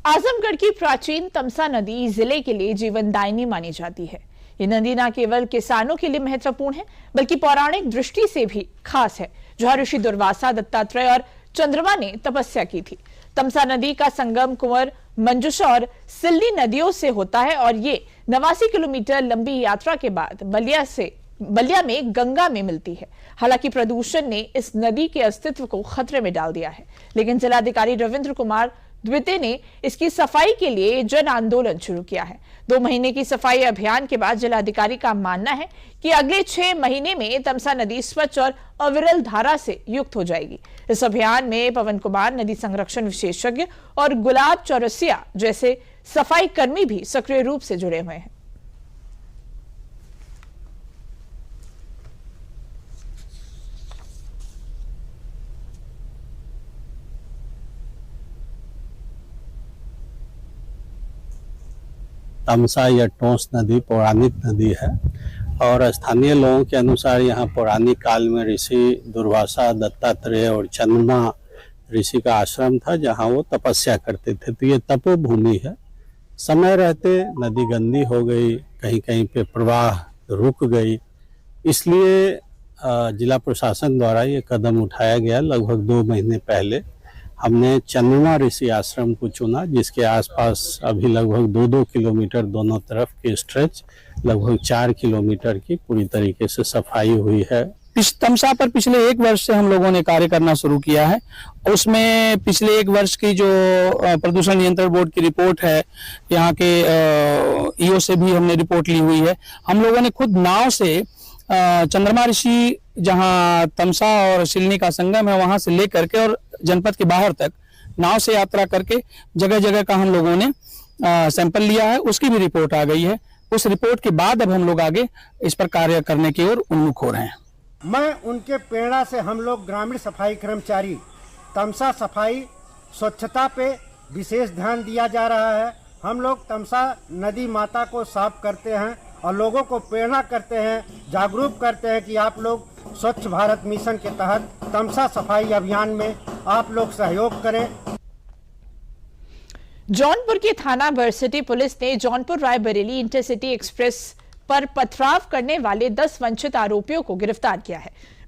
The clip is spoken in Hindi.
आजमगढ़ की प्राचीन तमसा नदी जिले के लिए जीवनदायिनी मानी जाती है। ये नदी न केवल किसानों के लिए महत्वपूर्ण है, बल्कि पौराणिक दृष्टि से भी खास है, जहां ऋषि दुर्वासा, दत्तात्रेय और चंद्रमा ने तपस्या की थी। तमसा नदी का संगम कुंवर मंजुषा और सिल्ली नदियों से होता है और ये 89 किलोमीटर लंबी यात्रा के बाद बलिया में गंगा में मिलती है। हालांकि प्रदूषण ने इस नदी के अस्तित्व को खतरे में डाल दिया है, लेकिन जिलाधिकारी रविंद्र कुमार द्वितीय ने इसकी सफाई के लिए जन आंदोलन शुरू किया है। 2 महीने की सफाई अभियान के बाद जिलाधिकारी का मानना है कि अगले 6 महीने में तमसा नदी स्वच्छ और अविरल धारा से युक्त हो जाएगी। इस अभियान में पवन कुमार, नदी संरक्षण विशेषज्ञ और गुलाब चौरसिया जैसे सफाई कर्मी भी सक्रिय रूप से जुड़े हुए हैं। तमसा या टोंस नदी पौराणिक नदी है और स्थानीय लोगों के अनुसार यहाँ पौराणिक काल में ऋषि दुर्वासा, दत्तात्रेय और चंद्रमा ऋषि का आश्रम था, जहाँ वो तपस्या करते थे। तो ये तपोभूमि है। समय रहते नदी गंदी हो गई, कहीं कहीं पे प्रवाह रुक गई, इसलिए जिला प्रशासन द्वारा ये कदम उठाया गया। लगभग 2 महीने पहले हमने चंद्रमा ऋषि आश्रम को चुना, जिसके आसपास अभी लगभग 2-2 किलोमीटर दोनों तरफ की स्ट्रेच, लगभग 4 किलोमीटर की पूरी तरीके से सफाई हुई है। इस तमसा पर पिछले 1 वर्ष से हम लोगों ने कार्य करना शुरू किया है। उसमें पिछले 1 वर्ष की जो प्रदूषण नियंत्रण बोर्ड की रिपोर्ट है, यहाँ के ईओ से भी हमने रिपोर्ट ली हुई है। हम लोगों ने खुद नाव से चंद्रमा ऋषि, जहाँ तमसा और सिलनी का संगम है, वहां से लेकर के और जनपद के बाहर तक नाव से यात्रा करके जगह जगह का हम लोगों ने सैंपल लिया है। उसकी भी रिपोर्ट आ गई है। उस रिपोर्ट के बाद अब हम लोग आगे इस पर कार्य करने की ओर उन्मुख हो रहे हैं। मैं उनके प्रेरणा से हम लोग ग्रामीण सफाई कर्मचारी तमसा सफाई स्वच्छता पे विशेष ध्यान दिया जा रहा है। हम लोग तमसा नदी माता को साफ करते हैं और लोगों को प्रेरणा करते हैं, जागरूक करते हैं कि आप लोग स्वच्छ भारत मिशन के तहत तमसा सफाई अभियान में आप लोग सहयोग करें। जौनपुर की थाना बरसिटी पुलिस ने जौनपुर रायबरेली इंटरसिटी एक्सप्रेस पर पथराव करने वाले 10 वंचित आरोपियों को गिरफ्तार किया है।